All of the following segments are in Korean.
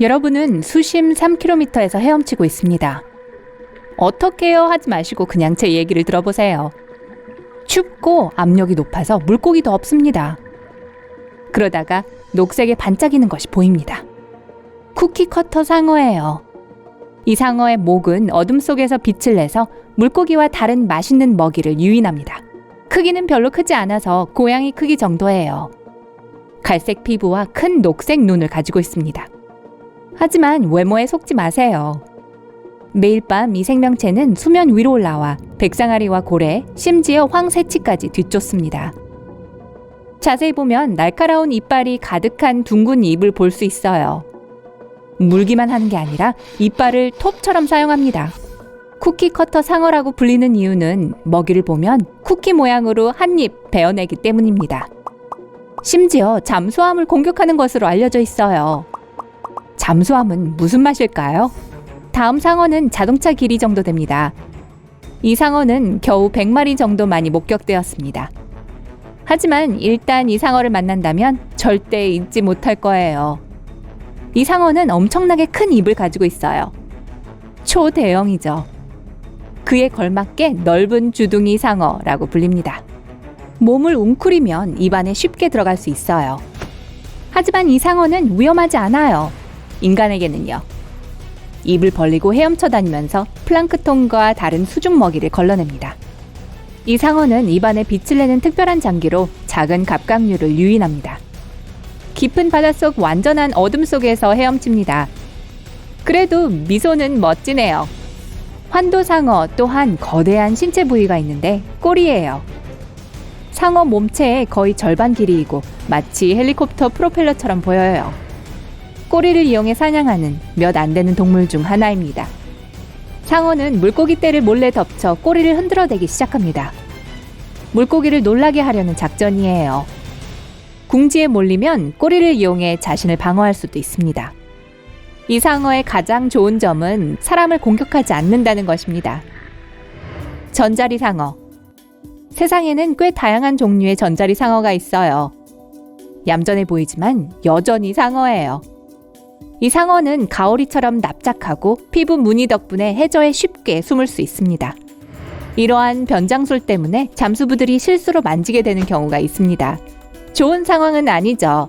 여러분은 수심 3km에서 헤엄치고 있습니다. 어떻게요? 하지 마시고 그냥 제 얘기를 들어보세요. 춥고 압력이 높아서 물고기도 없습니다. 그러다가 녹색에 반짝이는 것이 보입니다. 쿠키커터 상어예요. 이 상어의 목은 어둠 속에서 빛을 내서 물고기와 다른 맛있는 먹이를 유인합니다. 크기는 별로 크지 않아서 고양이 크기 정도예요. 갈색 피부와 큰 녹색 눈을 가지고 있습니다. 하지만 외모에 속지 마세요. 매일 밤 이 생명체는 수면 위로 올라와 백상아리와 고래, 심지어 황새치까지 뒤쫓습니다. 자세히 보면 날카로운 이빨이 가득한 둥근 입을 볼 수 있어요. 물기만 하는 게 아니라 이빨을 톱처럼 사용합니다. 쿠키커터 상어라고 불리는 이유는 먹이를 보면 쿠키 모양으로 한 입 베어내기 때문입니다. 심지어 잠수함을 공격하는 것으로 알려져 있어요. 잠수함은 무슨 맛일까요? 다음 상어는 자동차 길이 정도 됩니다. 이 상어는 겨우 100마리 정도만이 목격되었습니다. 하지만 일단 이 상어를 만난다면 절대 잊지 못할 거예요. 이 상어는 엄청나게 큰 입을 가지고 있어요. 초대형이죠. 그에 걸맞게 넓은 주둥이 상어라고 불립니다. 몸을 웅크리면 입 안에 쉽게 들어갈 수 있어요. 하지만 이 상어는 위험하지 않아요. 인간에게는요. 입을 벌리고 헤엄쳐 다니면서 플랑크톤과 다른 수중 먹이를 걸러냅니다. 이 상어는 입 안에 빛을 내는 특별한 장기로 작은 갑각류를 유인합니다. 깊은 바닷속 완전한 어둠 속에서 헤엄칩니다. 그래도 미소는 멋지네요. 환도상어 또한 거대한 신체 부위가 있는데 꼬리예요. 상어 몸체의 거의 절반 길이이고 마치 헬리콥터 프로펠러처럼 보여요. 꼬리를 이용해 사냥하는 몇 안 되는 동물 중 하나입니다. 상어는 물고기 떼를 몰래 덮쳐 꼬리를 흔들어대기 시작합니다. 물고기를 놀라게 하려는 작전이에요. 궁지에 몰리면 꼬리를 이용해 자신을 방어할 수도 있습니다. 이 상어의 가장 좋은 점은 사람을 공격하지 않는다는 것입니다. 전자리 상어. 세상에는 꽤 다양한 종류의 전자리 상어가 있어요. 얌전해 보이지만 여전히 상어예요. 이 상어는 가오리처럼 납작하고 피부 무늬 덕분에 해저에 쉽게 숨을 수 있습니다. 이러한 변장술 때문에 잠수부들이 실수로 만지게 되는 경우가 있습니다. 좋은 상황은 아니죠.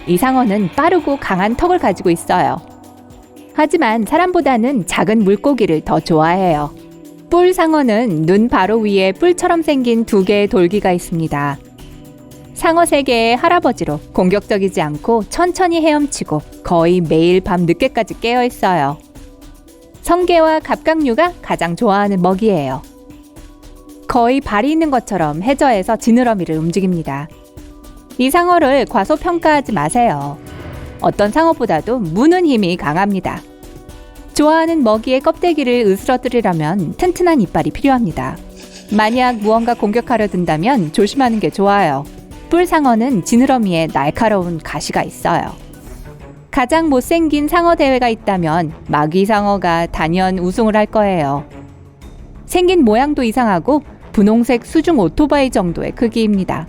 이 상어는 빠르고 강한 턱을 가지고 있어요. 하지만 사람보다는 작은 물고기를 더 좋아해요. 뿔 상어는 눈 바로 위에 뿔처럼 생긴 2개의 돌기가 있습니다. 상어 세계의 할아버지로 공격적이지 않고 천천히 헤엄치고 거의 매일 밤 늦게까지 깨어 있어요. 성게와 갑각류가 가장 좋아하는 먹이예요. 거의 발이 있는 것처럼 해저에서 지느러미를 움직입니다. 이 상어를 과소평가하지 마세요. 어떤 상어보다도 무는 힘이 강합니다. 좋아하는 먹이의 껍데기를 으스러뜨리려면 튼튼한 이빨이 필요합니다. 만약 무언가 공격하려 든다면 조심하는 게 좋아요. 뿔상어는 지느러미에 날카로운 가시가 있어요. 가장 못생긴 상어 대회가 있다면 마귀상어가 단연 우승을 할 거예요. 생긴 모양도 이상하고 분홍색 수중 오토바이 정도의 크기입니다.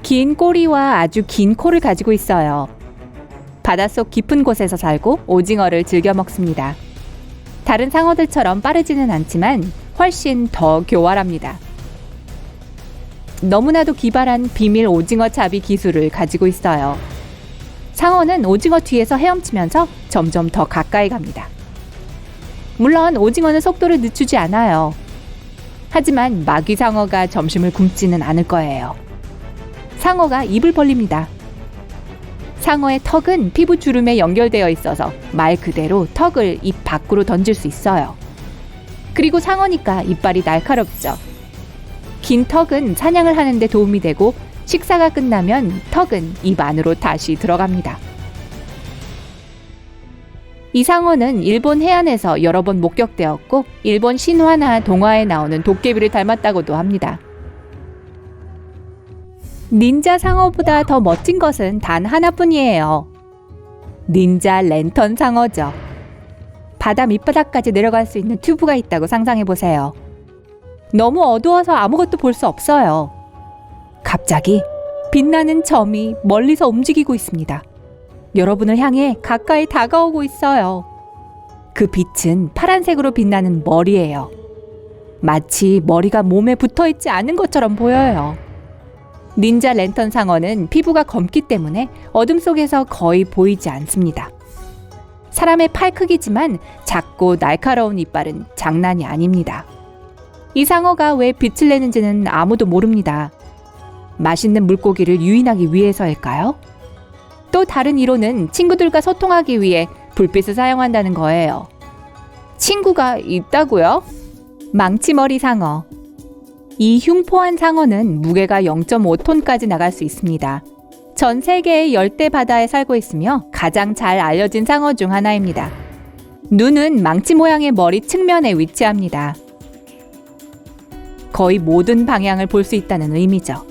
긴 꼬리와 아주 긴 코를 가지고 있어요. 바닷속 깊은 곳에서 살고 오징어를 즐겨 먹습니다. 다른 상어들처럼 빠르지는 않지만 훨씬 더 교활합니다. 너무나도 기발한 비밀 오징어 잡이 기술을 가지고 있어요. 상어는 오징어 뒤에서 헤엄치면서 점점 더 가까이 갑니다. 물론 오징어는 속도를 늦추지 않아요. 하지만 마귀상어가 점심을 굶지는 않을 거예요. 상어가 입을 벌립니다. 상어의 턱은 피부 주름에 연결되어 있어서 말 그대로 턱을 입 밖으로 던질 수 있어요. 그리고 상어니까 이빨이 날카롭죠. 긴 턱은 사냥을 하는 데 도움이 되고 식사가 끝나면 턱은 입 안으로 다시 들어갑니다. 이 상어는 일본 해안에서 여러 번 목격되었고 일본 신화나 동화에 나오는 도깨비를 닮았다고도 합니다. 닌자 상어보다 더 멋진 것은 단 하나뿐이에요. 닌자 랜턴 상어죠. 바다 밑바닥까지 내려갈 수 있는 튜브가 있다고 상상해보세요. 너무 어두워서 아무것도 볼 수 없어요. 갑자기 빛나는 점이 멀리서 움직이고 있습니다. 여러분을 향해 가까이 다가오고 있어요. 그 빛은 파란색으로 빛나는 머리예요. 마치 머리가 몸에 붙어 있지 않은 것처럼 보여요. 닌자 랜턴 상어는 피부가 검기 때문에 어둠 속에서 거의 보이지 않습니다. 사람의 팔 크기지만 작고 날카로운 이빨은 장난이 아닙니다. 이 상어가 왜 빛을 내는지는 아무도 모릅니다. 맛있는 물고기를 유인하기 위해서일까요? 또 다른 이론은 친구들과 소통하기 위해 불빛을 사용한다는 거예요. 친구가 있다고요? 망치머리 상어. 이 흉포한 상어는 무게가 0.5톤까지 나갈 수 있습니다. 전 세계의 열대 바다에 살고 있으며 가장 잘 알려진 상어 중 하나입니다. 눈은 망치 모양의 머리 측면에 위치합니다. 거의 모든 방향을 볼 수 있다는 의미죠.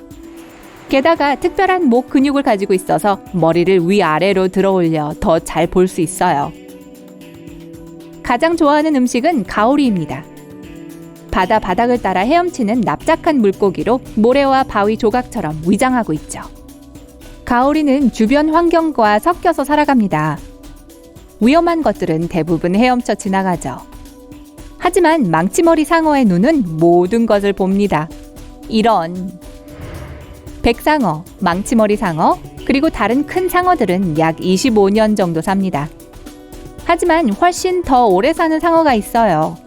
게다가 특별한 목 근육을 가지고 있어서 머리를 위아래로 들어올려 더 잘 볼 수 있어요. 가장 좋아하는 음식은 가오리입니다. 바다 바닥을 따라 헤엄치는 납작한 물고기로 모래와 바위 조각처럼 위장하고 있죠. 가오리는 주변 환경과 섞여서 살아갑니다. 위험한 것들은 대부분 헤엄쳐 지나가죠. 하지만 망치머리 상어의 눈은 모든 것을 봅니다. 이런 백상어, 망치머리 상어, 그리고 다른 큰 상어들은 약 25년 정도 삽니다. 하지만 훨씬 더 오래 사는 상어가 있어요.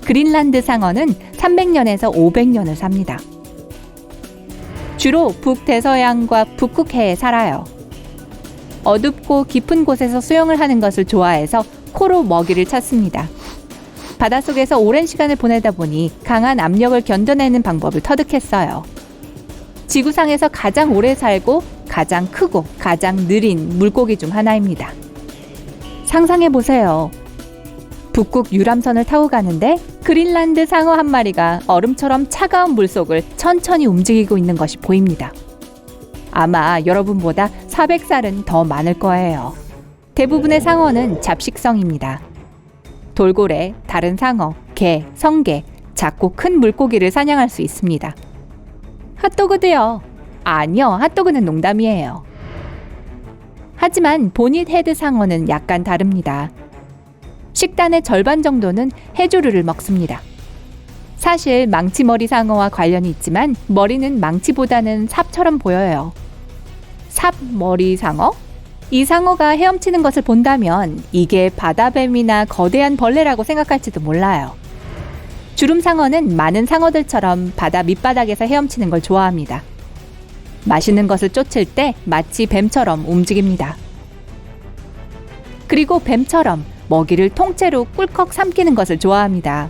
그린란드 상어는 300년에서 500년을 삽니다. 주로 북대서양과 북극해에 살아요. 어둡고 깊은 곳에서 수영을 하는 것을 좋아해서 코로 먹이를 찾습니다. 바닷속에서 오랜 시간을 보내다 보니 강한 압력을 견뎌내는 방법을 터득했어요. 지구상에서 가장 오래 살고 가장 크고 가장 느린 물고기 중 하나입니다. 상상해보세요. 북극 유람선을 타고 가는데 그린란드 상어 한 마리가 얼음처럼 차가운 물속을 천천히 움직이고 있는 것이 보입니다. 아마 여러분보다 400살은 더 많을 거예요. 대부분의 상어는 잡식성입니다. 돌고래, 다른 상어, 개, 성게, 작고 큰 물고기를 사냥할 수 있습니다. 핫도그도요. 아니요, 핫도그는 농담이에요. 하지만 보닛 헤드 상어는 약간 다릅니다. 식단의 절반 정도는 해조류를 먹습니다. 사실 망치머리 상어와 관련이 있지만 머리는 망치보다는 삽처럼 보여요. 삽머리 상어? 이 상어가 헤엄치는 것을 본다면 이게 바다뱀이나 거대한 벌레라고 생각할지도 몰라요. 주름상어는 많은 상어들처럼 바다 밑바닥에서 헤엄치는 걸 좋아합니다. 맛있는 것을 쫓을 때 마치 뱀처럼 움직입니다. 그리고 뱀처럼 먹이를 통째로 꿀꺽 삼키는 것을 좋아합니다.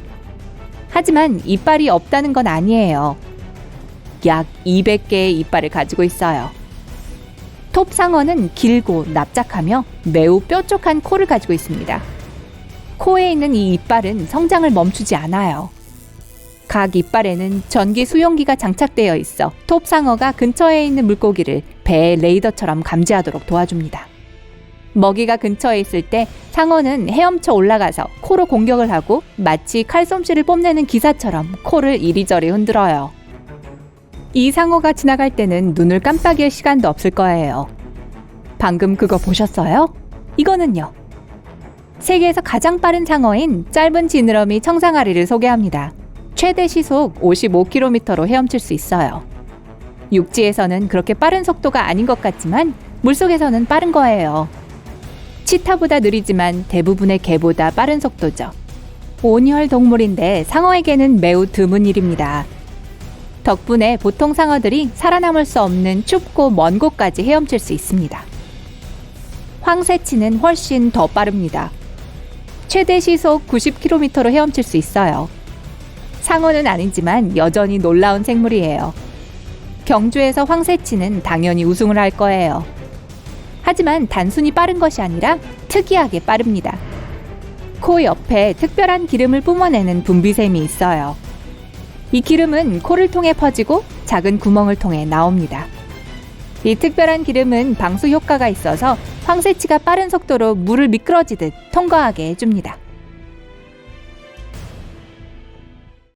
하지만 이빨이 없다는 건 아니에요. 약 200개의 이빨을 가지고 있어요. 톱상어는 길고 납작하며 매우 뾰족한 코를 가지고 있습니다. 코에 있는 이 이빨은 성장을 멈추지 않아요. 각 이빨에는 전기 수용기가 장착되어 있어 톱상어가 근처에 있는 물고기를 배의 레이더처럼 감지하도록 도와줍니다. 먹이가 근처에 있을 때 상어는 헤엄쳐 올라가서 코로 공격을 하고 마치 칼솜씨를 뽐내는 기사처럼 코를 이리저리 흔들어요. 이 상어가 지나갈 때는 눈을 깜빡일 시간도 없을 거예요. 방금 그거 보셨어요? 이거는요. 세계에서 가장 빠른 상어인 짧은 지느러미 청상아리를 소개합니다. 최대 시속 55km로 헤엄칠 수 있어요. 육지에서는 그렇게 빠른 속도가 아닌 것 같지만 물속에서는 빠른 거예요. 치타보다 느리지만 대부분의 개보다 빠른 속도죠. 온혈 동물인데 상어에게는 매우 드문 일입니다. 덕분에 보통 상어들이 살아남을 수 없는 춥고 먼 곳까지 헤엄칠 수 있습니다. 황새치는 훨씬 더 빠릅니다. 최대 시속 90km로 헤엄칠 수 있어요. 상어는 아니지만 여전히 놀라운 생물이에요. 경주에서 황새치는 당연히 우승을 할 거예요. 하지만 단순히 빠른 것이 아니라 특이하게 빠릅니다. 코 옆에 특별한 기름을 뿜어내는 분비샘이 있어요. 이 기름은 코를 통해 퍼지고 작은 구멍을 통해 나옵니다. 이 특별한 기름은 방수 효과가 있어서 황새치가 빠른 속도로 물을 미끄러지듯 통과하게 해줍니다.